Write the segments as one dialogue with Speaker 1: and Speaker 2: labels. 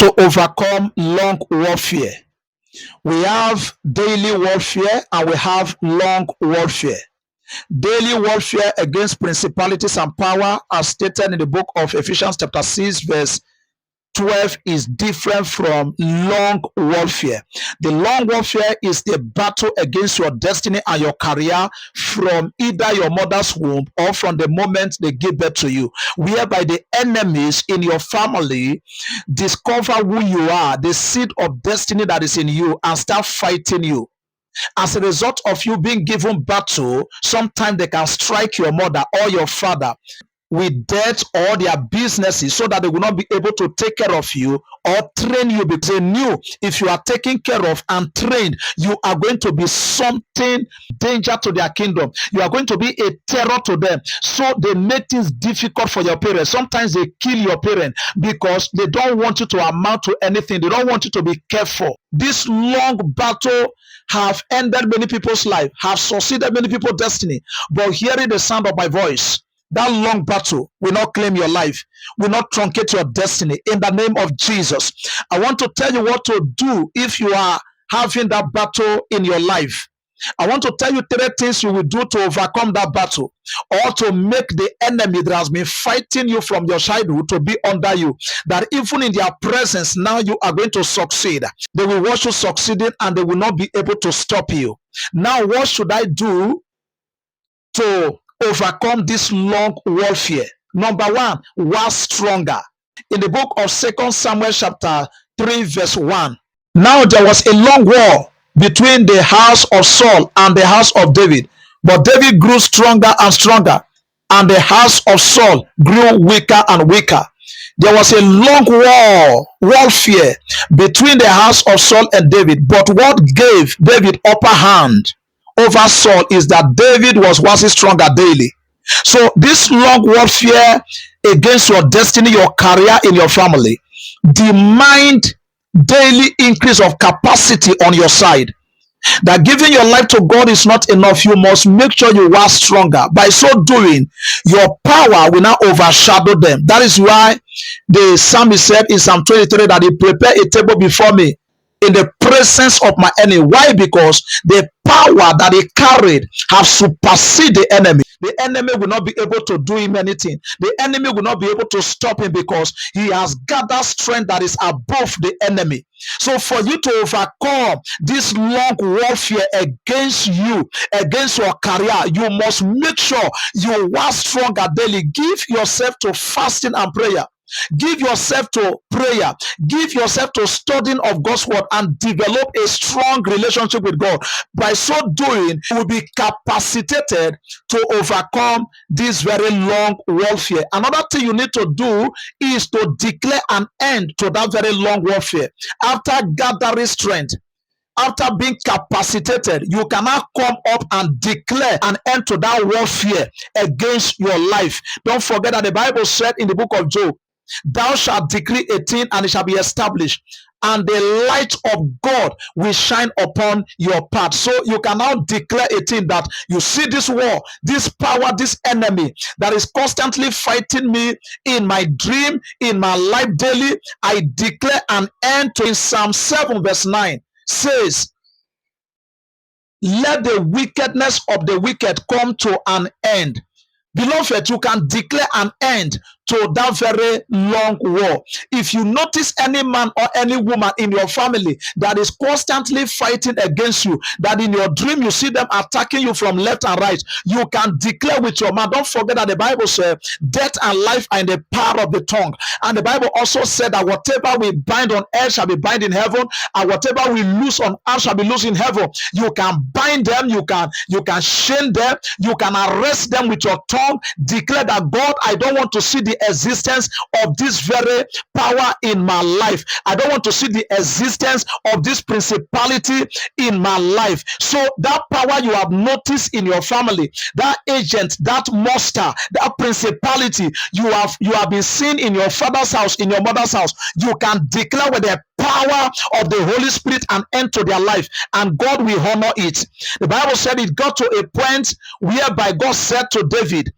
Speaker 1: to overcome long warfare. We have daily warfare and we have long warfare. Daily warfare against principalities and power, as stated in the book of Ephesians chapter 6 verse 12, is different from long warfare. The long warfare is the battle against your destiny and your career from either your mother's womb or from the moment they give birth to you, whereby the enemies in your family discover who you are, the seed of destiny that is in you, and start fighting you. As a result of you being given battle, sometimes they can strike your mother or your father with debt or their businesses so that they will not be able to take care of you or train you, because they knew if you are taken care of and trained, you are going to be something danger to their kingdom. You are going to be a terror to them. So they make things difficult for your parents. Sometimes they kill your parent because they don't want you to amount to anything. They don't want you to be careful. This long battle have ended many people's life, have succeeded many people's destiny. But hearing the sound of my voice, that long battle will not claim your life, will not truncate your destiny in the name of Jesus. I want to tell you what to do if you are having that battle in your life. I want to tell you 3 things you will do to overcome that battle, or to make the enemy that has been fighting you from your childhood to be under you, that even in their presence now you are going to succeed. They will watch you succeeding and they will not be able to stop you. Now, what should I do to overcome this long warfare? Number 1, war stronger. In the book of 2 Samuel chapter 3 verse 1, now there was a long war between the house of Saul and the house of David, but David grew stronger and stronger, and the house of Saul grew weaker and weaker. There was a long warfare between the house of Saul and David, but what gave David upper hand over Saul is that David was waxing stronger daily. So this long warfare against your destiny, your career, in your family, demand daily increase of capacity on your side. That giving your life to God is not enough. You must make sure you are stronger. By so doing, your power will not overshadow them. That is why the psalmist said in Psalm 23 that he prepared a table before me in the presence of my enemy. Why? Because the power that he carried have superseded the enemy. The enemy will not be able to do him anything. The enemy will not be able to stop him because he has gathered strength that is above the enemy. So for you to overcome this long warfare against you, against your career, you must make sure you are stronger daily. Give yourself to fasting and prayer. Give yourself to prayer. Give yourself to studying of God's word and develop a strong relationship with God. By so doing, you will be capacitated to overcome this very long warfare. Another thing you need to do is to declare an end to that very long warfare. After gathering strength, after being capacitated, you cannot come up and declare an end to that warfare against your life. Don't forget that the Bible said in the book of Job, thou shalt decree a thing and it shall be established, and the light of God will shine upon your path. So you can now declare a thing that you see this war, this power, this enemy that is constantly fighting me in my dream, in my life daily. I declare an end to. In Psalm 7 verse 9 says, let the wickedness of the wicked come to an end. Beloved, you can declare an end to that very long war. If you notice any man or any woman in your family that is constantly fighting against you, that in your dream you see them attacking you from left and right, you can declare with your mouth. Don't forget that the Bible says death and life are in the power of the tongue. And the Bible also said that whatever we bind on earth shall be bound in heaven, and whatever we loose on earth shall be loose in heaven. You can bind them, you can chain them, you can arrest them with your tongue. Declare that, God, I don't want to see the existence of this very power in my life. I don't want to see the existence of this principality in my life. So that power you have noticed in your family, that agent, that monster, that principality you have been seeing in your father's house, in your mother's house, you can declare with the power of the Holy Spirit and enter their life, and God will honor it. The Bible said it got to a point whereby God said to David,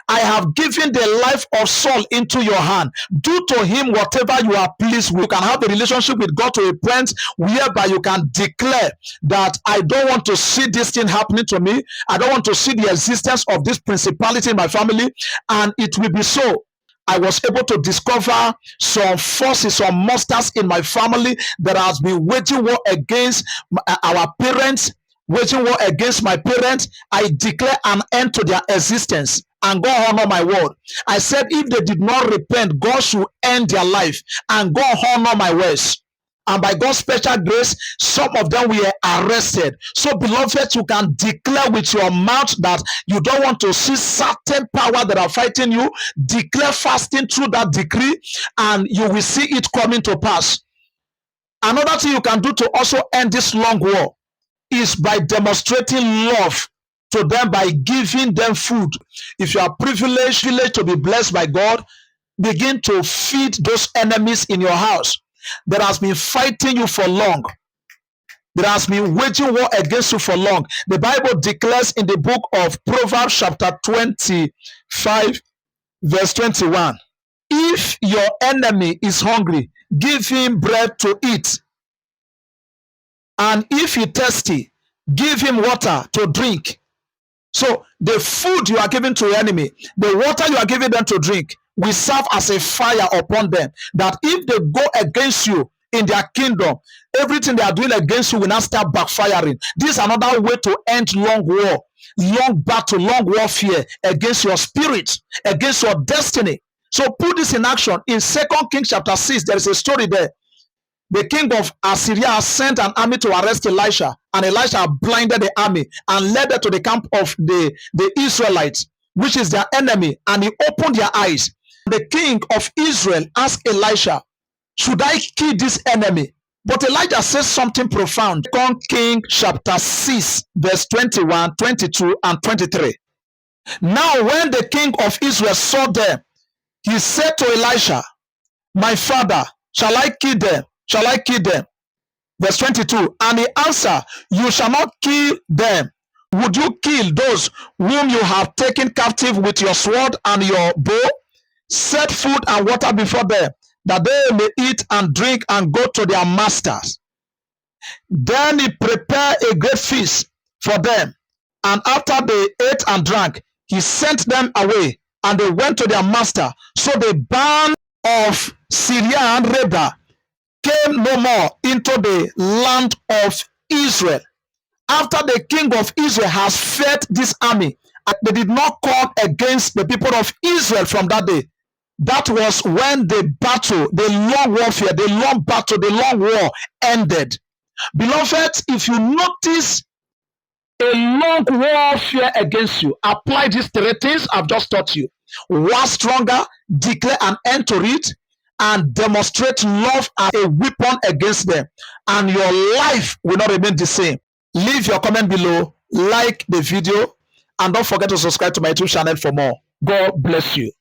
Speaker 1: I have given the life of Saul into your hand. Do to him whatever you are pleased with. You can have a relationship with God to a point whereby you can declare that I don't want to see this thing happening to me. I don't want to see the existence of this principality in my family, and it will be so. I was able to discover some forces, some monsters in my family that has been waging war against our parents, waging war against my parents. I declare an end to their existence, and God honor my word. I said if they did not repent, God should end their life, and God honor my words. And by God's special grace, some of them were arrested. So, beloved, you can declare with your mouth that you don't want to see certain power that are fighting you. Declare fasting through that decree, and you will see it coming to pass. Another thing you can do to also end this long war is by demonstrating love to them by giving them food. If you are privileged to be blessed by God, begin to feed those enemies in your house that has been fighting you for long, that has been waging war against you for long. The Bible declares in the book of Proverbs chapter 25 verse 21, if your enemy is hungry, give him bread to eat, and if he thirsty, give him water to drink. So the food you are giving to your enemy, the water you are giving them to drink, will serve as a fire upon them, that if they go against you in their kingdom, everything they are doing against you will not start backfiring. This is another way to end long war, long battle, long warfare against your spirit, against your destiny. So put this in action. In 2 Kings chapter 6, there is a story there. The king of Assyria sent an army to arrest Elisha, and Elisha blinded the army and led them to the camp of the Israelites, which is their enemy, and he opened their eyes. The king of Israel asked Elisha, should I kill this enemy? But Elijah says something profound. 2 Kings chapter 6, verse 21, 22, and 23. Now when the king of Israel saw them, he said to Elisha, my father, shall I kill them? Shall I kill them? Verse 22, and he answered, you shall not kill them. Would you kill those whom you have taken captive with your sword and your bow? Set food and water before them, that they may eat and drink and go to their masters. Then he prepared a great feast for them, and after they ate and drank, he sent them away, and they went to their master. So the band of Syria and Reba came no more into the land of Israel. After the king of Israel has fed this army, they did not come against the people of Israel from that day. That was when the battle, the long warfare, the long battle, the long war ended. Beloved, if you notice a long warfare against you, apply these 3 things I've just taught you. War stronger, declare an end to it, and demonstrate love as a weapon against them, and your life will not remain the same. Leave your comment below, like the video, and don't forget to subscribe to my YouTube channel for more. God bless you.